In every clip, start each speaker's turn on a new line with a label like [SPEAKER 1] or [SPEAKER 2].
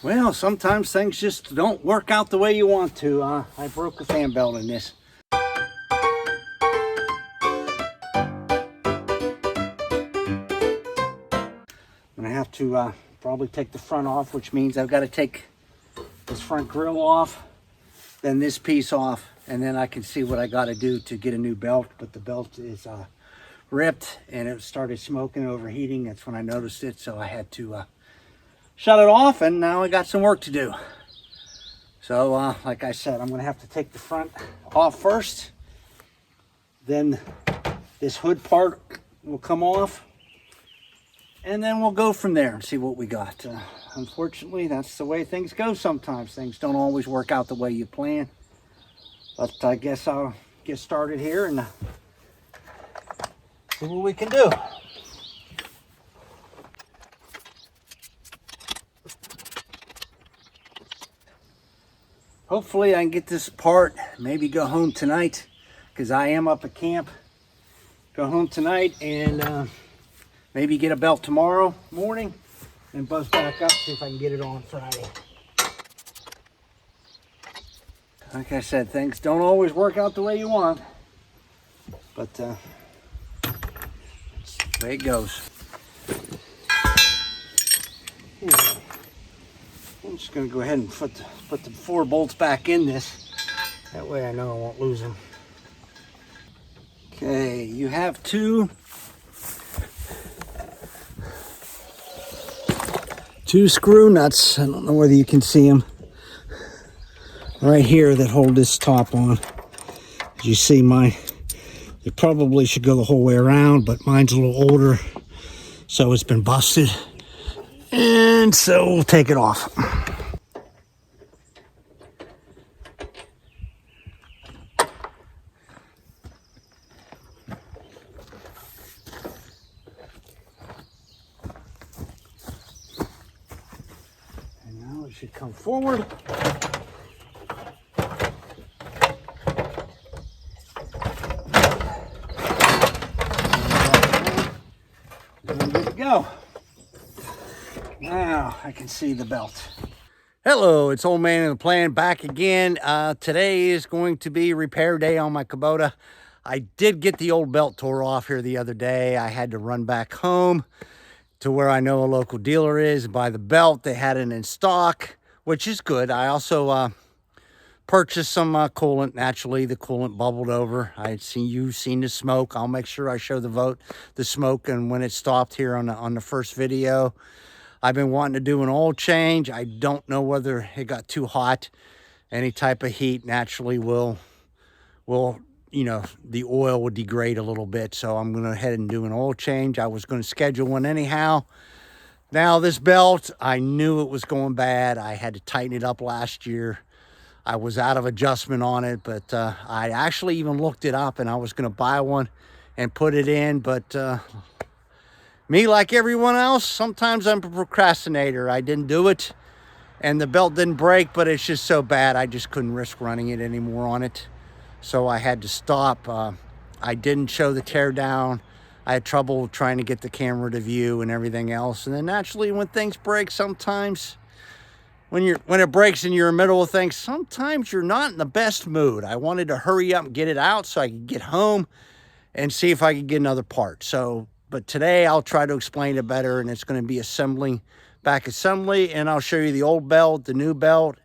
[SPEAKER 1] Well, sometimes things just don't work out the way you want to. I broke a fan belt in this. I'm gonna have to probably take the front off, which means I've got to take this front grill off, then this piece off, and then I can see what I got to do to get a new belt. But the belt is ripped and it started smoking, overheating. That's when I noticed it, so I had to shut it off, and now I got some work to do. So like I said, I'm gonna have to take the front off first, then this hood part will come off, and then we'll go from there and see what we got. Unfortunately, that's the way things go sometimes. Things don't always work out the way you plan, but I guess I'll get started here and see what we can do. Hopefully I can get this apart, maybe go home tonight, because I am up at camp. Go home tonight and maybe get a belt tomorrow morning and buzz back up, see if I can get it on Friday. Like I said, things don't always work out the way you want, but that's the way it goes. Here. I'm just going to go ahead and put the 4 bolts back in this. That way I know I won't lose them. Okay, you have two screw nuts. I don't know whether you can see them right here that hold this top on. As you see, it probably should go the whole way around, but mine's a little older, so it's been busted. And so we'll take it off. And now it should come forward. And I'm good to go. Now I can see the belt. Hello, it's Old Man in the Plan back again. Today is going to be repair day on my Kubota. I did get the old belt tore off here the other day. I had to run back home to where I know a local dealer is and buy the belt. They had it in stock, which is good. I also purchased some coolant. Naturally, the coolant bubbled over. You've seen the smoke. I'll make sure I show the smoke and when it stopped here on the first video. I've been wanting to do an oil change. I don't know whether it got too hot. Any type of heat naturally will, you know, the oil will degrade a little bit. So I'm going to go ahead and do an oil change. I was going to schedule one anyhow. Now this belt, I knew it was going bad. I had to tighten it up last year. I was out of adjustment on it, but I actually even looked it up and I was going to buy one and put it in, but me, like everyone else, sometimes I'm a procrastinator. I didn't do it, and the belt didn't break, but it's just so bad, I just couldn't risk running it anymore on it. So I had to stop. I didn't show the tear down. I had trouble trying to get the camera to view and everything else. And then naturally, when things break, sometimes when it breaks and you're in the middle of things, sometimes you're not in the best mood. I wanted to hurry up and get it out so I could get home and see if I could get another part. But today I'll try to explain it better, and it's going to be back assembly, and I'll show you the old belt, the new belt.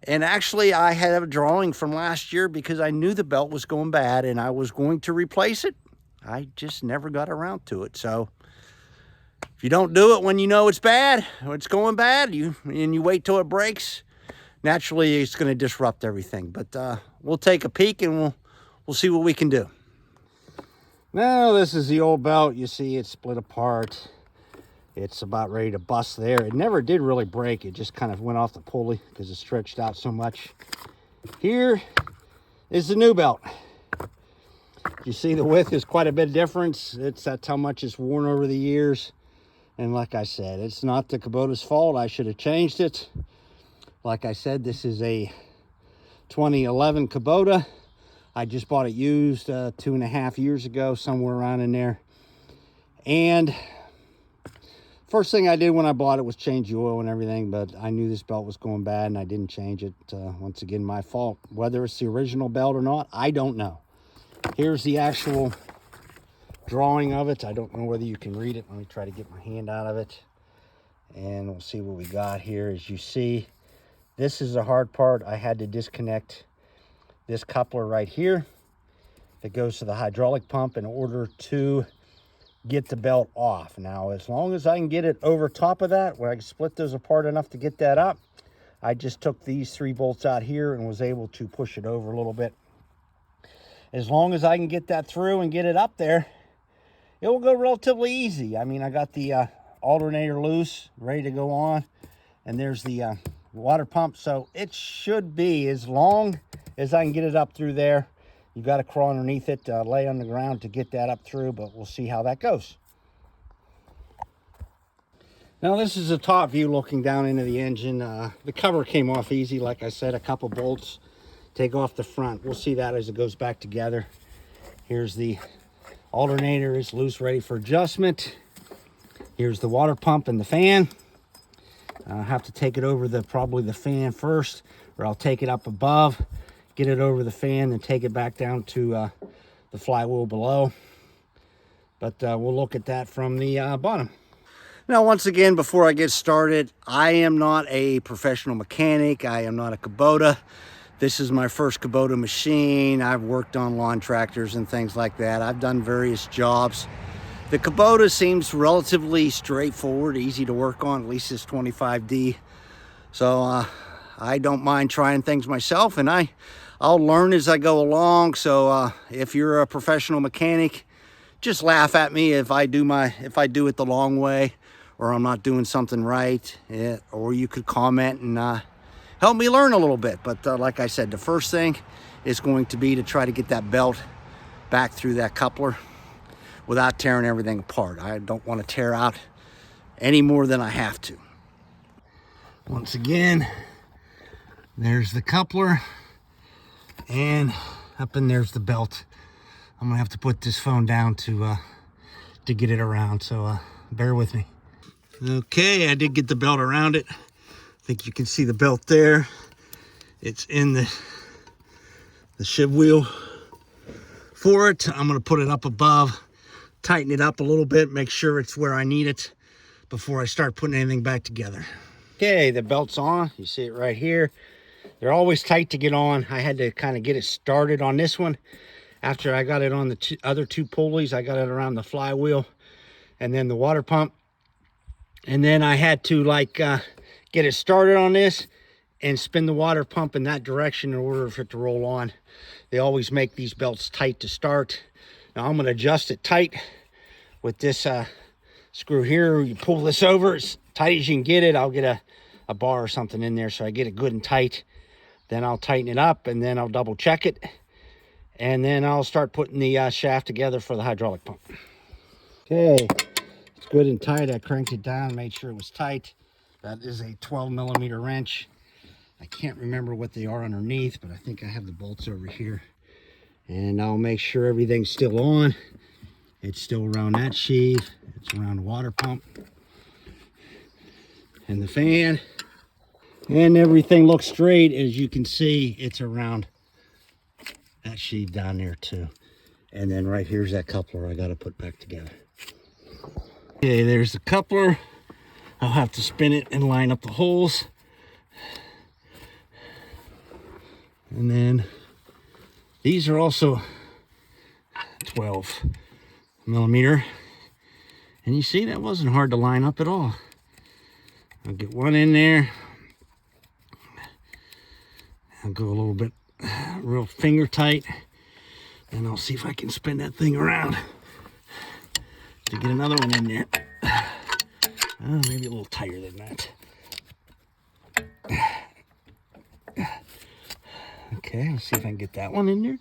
[SPEAKER 1] And actually I had a drawing from last year because I knew the belt was going bad and I was going to replace it. I just never got around to it. So if you don't do it when you know it's bad or it's going bad, and you wait till it breaks, naturally it's going to disrupt everything. But we'll take a peek and we'll see what we can do. Now this is the old belt. You see it's split apart. It's about ready to bust there. It never did really break. It just kind of went off the pulley because it stretched out so much. Here is the new belt. You see the width is quite a bit difference. That's how much it's worn over the years. And like I said, it's not the Kubota's fault. I should have changed it. Like I said, this is a 2011 Kubota. I just bought it used 2.5 years ago, somewhere around in there. And First thing I did when I bought it was change the oil and everything, but I knew this belt was going bad and I didn't change it. Once again, my fault. Whether it's the original belt or not, I don't know. Here's the actual drawing of it. I don't know whether you can read it. Let me try to get my hand out of it. And we'll see what we got here. As you see, this is the hard part. I had to disconnect this coupler right here that goes to the hydraulic pump in order to get the belt off. Now, as long as I can get it over top of that, where I can split those apart enough to get that up, I just took these 3 bolts out here and was able to push it over a little bit. As long as I can get that through and get it up there, it will go relatively easy. I mean, I got the alternator loose, ready to go on, and there's the water pump, so it should be, as long as I can get it up through there. You got to crawl underneath it, lay on the ground to get that up through, but we'll see how that goes. Now, this is a top view looking down into the engine. The cover came off easy, like I said, a couple bolts. Take off the front. We'll see that as it goes back together. Here's the alternator, is loose, ready for adjustment. Here's the water pump and the fan. I'll have to take it over probably the fan first, or I'll take it up above, get it over the fan, and take it back down to the flywheel below. But we'll look at that from the bottom. Now, once again, before I get started, I am not a professional mechanic. I am not a Kubota. This is my first Kubota machine. I've worked on lawn tractors and things like that. I've done various jobs. The Kubota seems relatively straightforward, easy to work on, at least it's 25D. So I don't mind trying things myself, and I'll learn as I go along. So if you're a professional mechanic, just laugh at me if I do it the long way, or I'm not doing something right. Or you could comment and help me learn a little bit. But like I said, the first thing is going to be to try to get that belt back through that coupler without tearing everything apart. I don't want to tear out any more than I have to. Once again, there's the coupler, and up in there's the belt. I'm gonna have to put this phone down to get it around, so bear with me. Okay, I did get the belt around it. I think you can see the belt there. It's in the shiv wheel for it. I'm gonna put it up above, tighten it up a little bit, make sure it's where I need it before I start putting anything back together. Okay, the belt's on. You see it right here. They're always tight to get on. I had to kind of get it started on this one. After I got it on the other 2 pulleys, I got it around the flywheel and then the water pump. And then I had to get it started on this and spin the water pump in that direction in order for it to roll on. They always make these belts tight to start. Now I'm gonna adjust it tight with this screw here. You pull this over as tight as you can get it. I'll get a bar or something in there so I get it good and tight. Then I'll tighten it up, and then I'll double check it. And then I'll start putting the shaft together for the hydraulic pump. Okay, it's good and tight. I cranked it down, made sure it was tight. That is a 12mm wrench. I can't remember what they are underneath, but I think I have the bolts over here. And I'll make sure everything's still on. It's still around that sheave. It's around the water pump and the fan. And everything looks straight. As you can see, it's around that sheave down there too. And then right here's that coupler I got to put back together. Okay, there's the coupler. I'll have to spin it and line up the holes. And then these are also 12mm. And you see, that wasn't hard to line up at all. I'll get one in there. I'll go a little bit real finger tight, and I'll see if I can spin that thing around to get another one in there. Maybe a little tighter than that. Okay, let's see if I can get that one in there.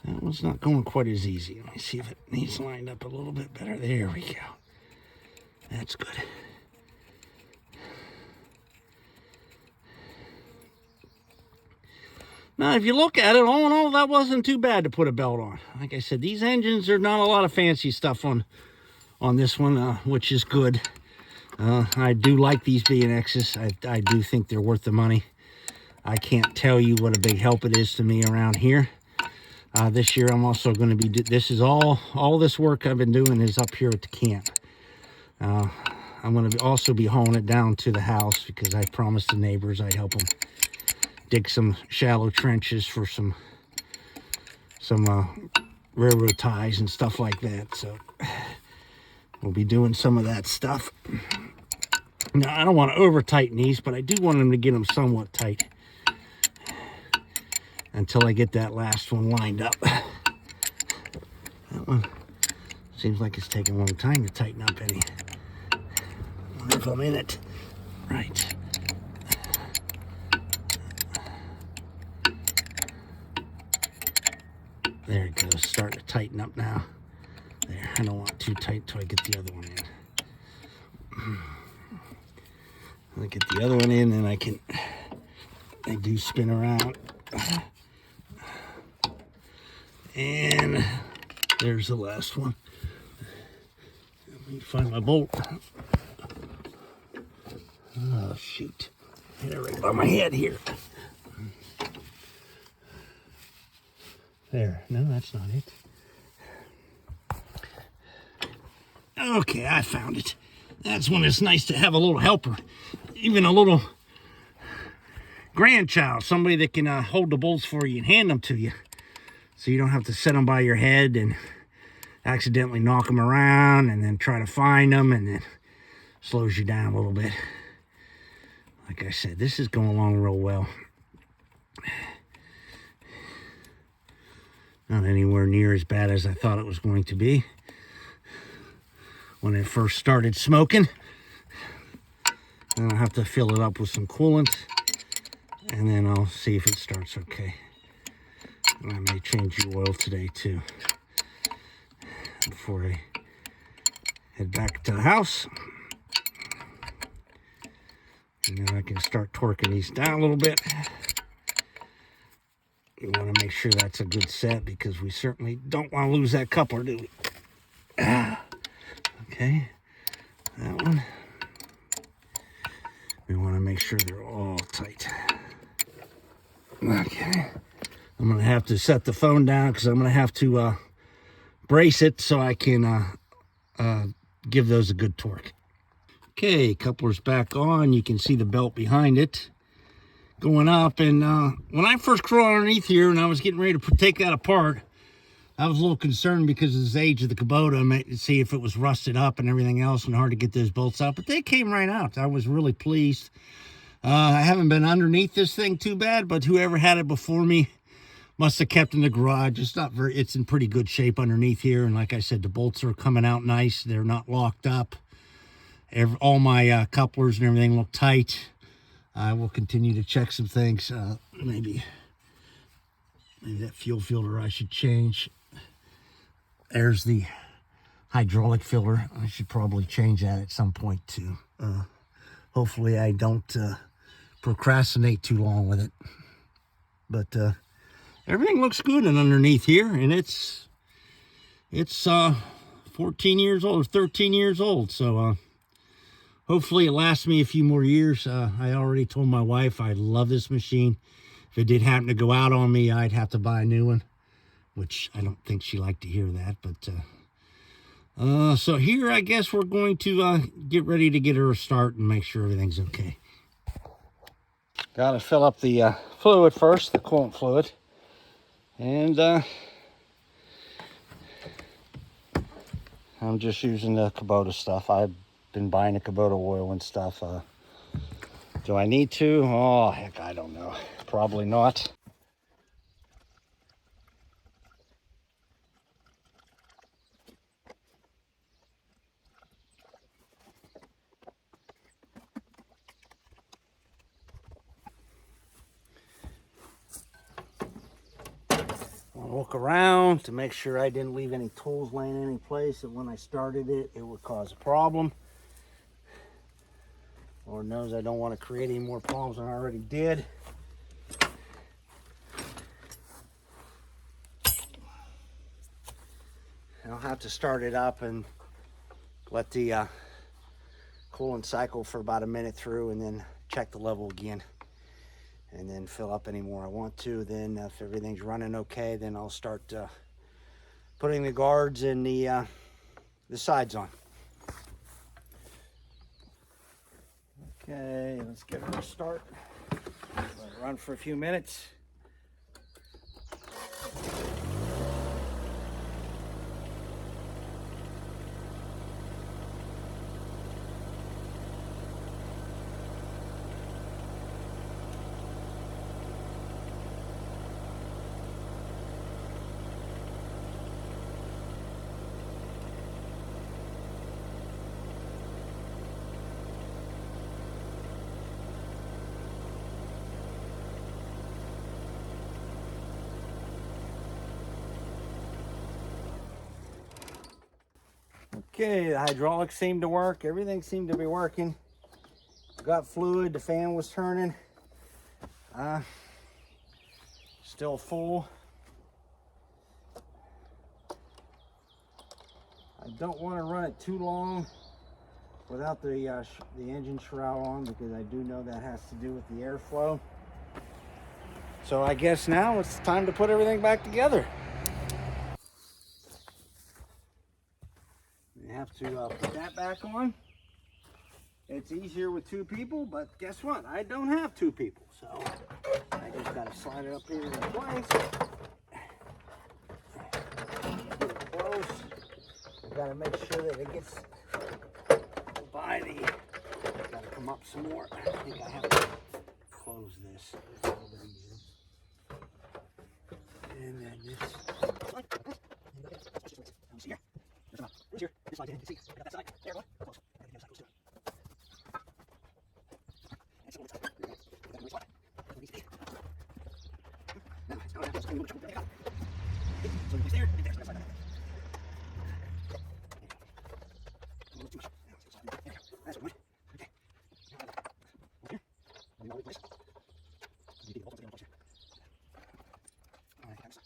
[SPEAKER 1] That one's not going quite as easy. Let me see if it needs lined up a little bit better. There we go. That's good. Now, if you look at it, all in all, that wasn't too bad to put a belt on. Like I said, these engines, are not a lot of fancy stuff on this one, which is good. I do like these B&Xs. I do think they're worth the money. I can't tell you what a big help it is to me around here. This year, I'm also going to be, this is all this work I've been doing is up here at the camp. I'm going to also be hauling it down to the house because I promised the neighbors I'd help them dig some shallow trenches for some railroad ties and stuff like that. So we'll be doing some of that stuff. Now, I don't want to over tighten these, but I do want them to get them somewhat tight until I get that last one lined up. That one seems like it's taking a long time to tighten up any. I wonder if I'm in it. Right. There it goes, starting to tighten up now. There, I don't want it too tight until I get the other one in. I get the other one in, then I do spin around. And there's the last one. Let me find my bolt. Oh, shoot. Hit it right by my head here. There. No, that's not it. Okay, I found it. That's when it's nice to have a little helper. Even a little grandchild. Somebody that can hold the bolts for you and hand them to you. So you don't have to set them by your head and accidentally knock them around and then try to find them, and then slows you down a little bit. Like I said, this is going along real well. Not anywhere near as bad as I thought it was going to be when it first started smoking. And I'll have to fill it up with some coolant, and then I'll see if it starts okay. And I may change the oil today too before I head back to the house. And then I can start torquing these down a little bit. We want to make sure that's a good set because we certainly don't want to lose that coupler, do we? Okay, that one. We want to make sure they're all tight. Okay. I'm going to have to set the phone down because I'm going to have to brace it so I can give those a good torque. Okay, coupler's back on. You can see the belt behind it going up. And when I first crawled underneath here and I was getting ready to take that apart, I was a little concerned because of the age of the Kubota, to see if it was rusted up and everything else and hard to get those bolts out. But they came right out. I was really pleased. I haven't been underneath this thing too bad, but whoever had it before me must have kept in the garage. It's in pretty good shape underneath here. And like I said, the bolts are coming out nice. They're not locked up. All my couplers and everything look tight. I will continue to check some things. Maybe that fuel filter I should change. There's the hydraulic filter. I should probably change that at some point too. Hopefully I don't procrastinate too long with it. But everything looks good and underneath here, and it's 14 years old or 13 years old. So hopefully it lasts me a few more years. I already told my wife I love this machine. If it did happen to go out on me, I'd have to buy a new one, which I don't think she liked to hear that. But so here I guess we're going to get ready to get her a start and make sure everything's okay. Got to fill up the fluid first, the coolant fluid. And I'm just using the Kubota stuff. I've been buying the Kubota oil and stuff. Do I need to? Oh, heck, I don't know. Probably not. I'll look around to make sure I didn't leave any tools laying in any place that when I started it, it would cause a problem. Lord knows I don't want to create any more problems than I already did. I'll have to start it up and let the coolant cycle for about a minute through, and then check the level again, and then fill up any more I want to. Then if everything's running okay, then I'll start putting the guards and the sides on. Okay, let's give it a start. Let it run for a few minutes. Okay, the hydraulics seemed to work. Everything seemed to be working. Got fluid, the fan was turning. Still full. I don't want to run it too long without the engine shroud on, because I do know that has to do with the airflow. So I guess now it's time to put everything back together. You have to put that back on. It's easier with two people, but guess what? I don't have two people, so I just got to slide it up here in place. Get it close. I've got to make sure that it gets by the. I've got to come up some more. I think I have to close this. It's a little bit easier. And then this. Here. Here. This side, see, got that side. There, what? Close. I gotta get the other side close to it. And so it's like, there you go. Got the spot. Now, it's going to have to go. There you go. So it's there, and there's the side. A little too much. There you go. That's one. Okay. Now, here. Let me know the place. You get the bolts in place here. All right, that was.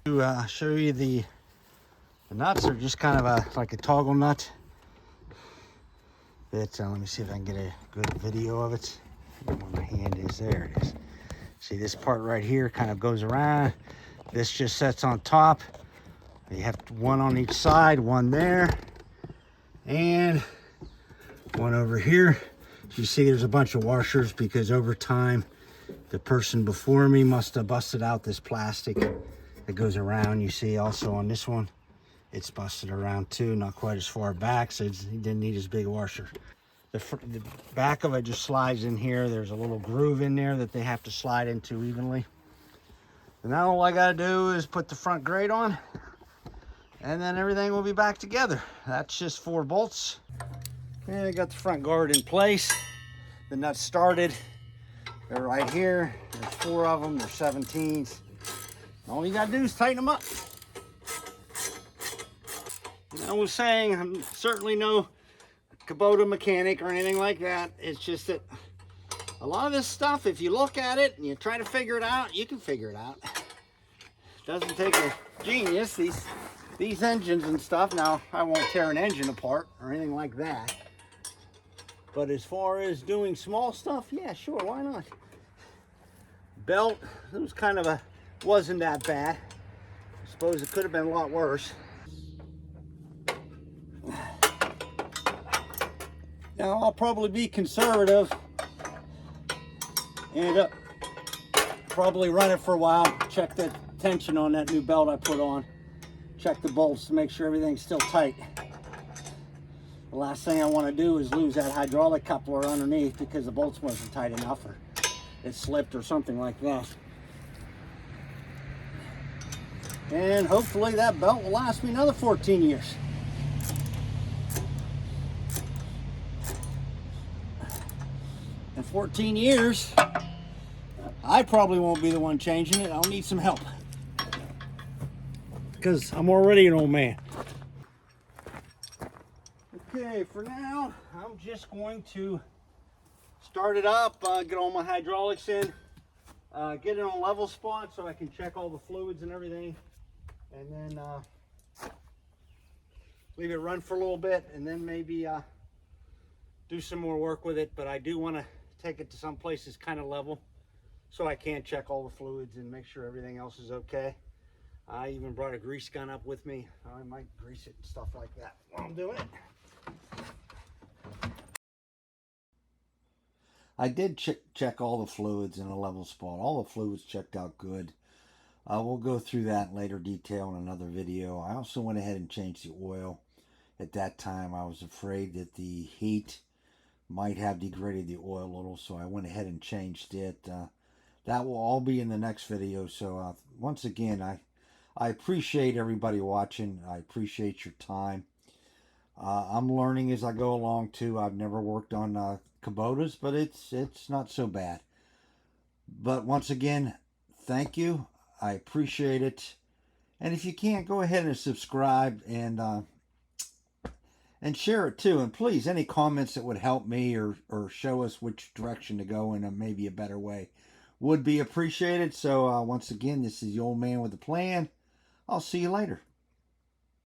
[SPEAKER 1] To show you the nuts are just kind of like a toggle nut. Let me see if I can get a good video of it. Where my hand is, there it is. See, this part right here kind of goes around. This just sets on top. You have one on each side, one there, and one over here. So you see there's a bunch of washers because over time the person before me must have busted out this plastic that goes around. You see also on this one, it's busted around too, not quite as far back, so he didn't need as big a washer. The back of it just slides in here. There's a little groove in there that they have to slide into evenly. And now all I gotta do is put the front grate on, and then everything will be back together. That's just 4 bolts. And I got the front guard in place. The nuts started. They're right here. There's 4 of them. They're 17s. All you gotta do is tighten them up. And I was saying, I'm certainly no Kubota mechanic or anything like that. It's just that a lot of this stuff, if you look at it and you try to figure it out, you can figure it out. It doesn't take a genius. These engines and stuff, now I won't tear an engine apart or anything like that. But as far as doing small stuff, yeah, sure, why not? Belt, it was kind of wasn't that bad. I suppose it could have been a lot worse. Now I'll probably be conservative and probably run it for a while, check the tension on that new belt I put on, check the bolts to make sure everything's still tight. The last thing I want to do is lose that hydraulic coupler underneath because the bolts wasn't tight enough, or it slipped or something like that. And hopefully that belt will last me another 14 years. And 14 years, I probably won't be the one changing it. I'll need some help, because I'm already an old man. Okay, for now, I'm just going to start it up, get all my hydraulics in, get it on level spot so I can check all the fluids and everything, and then leave it run for a little bit, and then maybe do some more work with it. But I do want to take it to some places kind of level so I can check all the fluids and make sure everything else is okay. I even brought a grease gun up with me. I might grease it and stuff like that while I'm doing it. I did check all the fluids in a level spot. All the fluids checked out good. We'll go through that in later detail in another video. I also went ahead and changed the oil. At that time, I was afraid that the heat might have degraded the oil a little, so I went ahead and changed it. That will all be in the next video. So once again, I appreciate everybody watching. I appreciate your time. I'm learning as I go along too. I've never worked on Kubotas, but it's not so bad. But once again, thank you. I appreciate it. And if you can't, go ahead and subscribe and share it too. And please, any comments that would help me or show us which direction to go in maybe a better way would be appreciated. So once again, this is the old man with a plan. I'll see you later.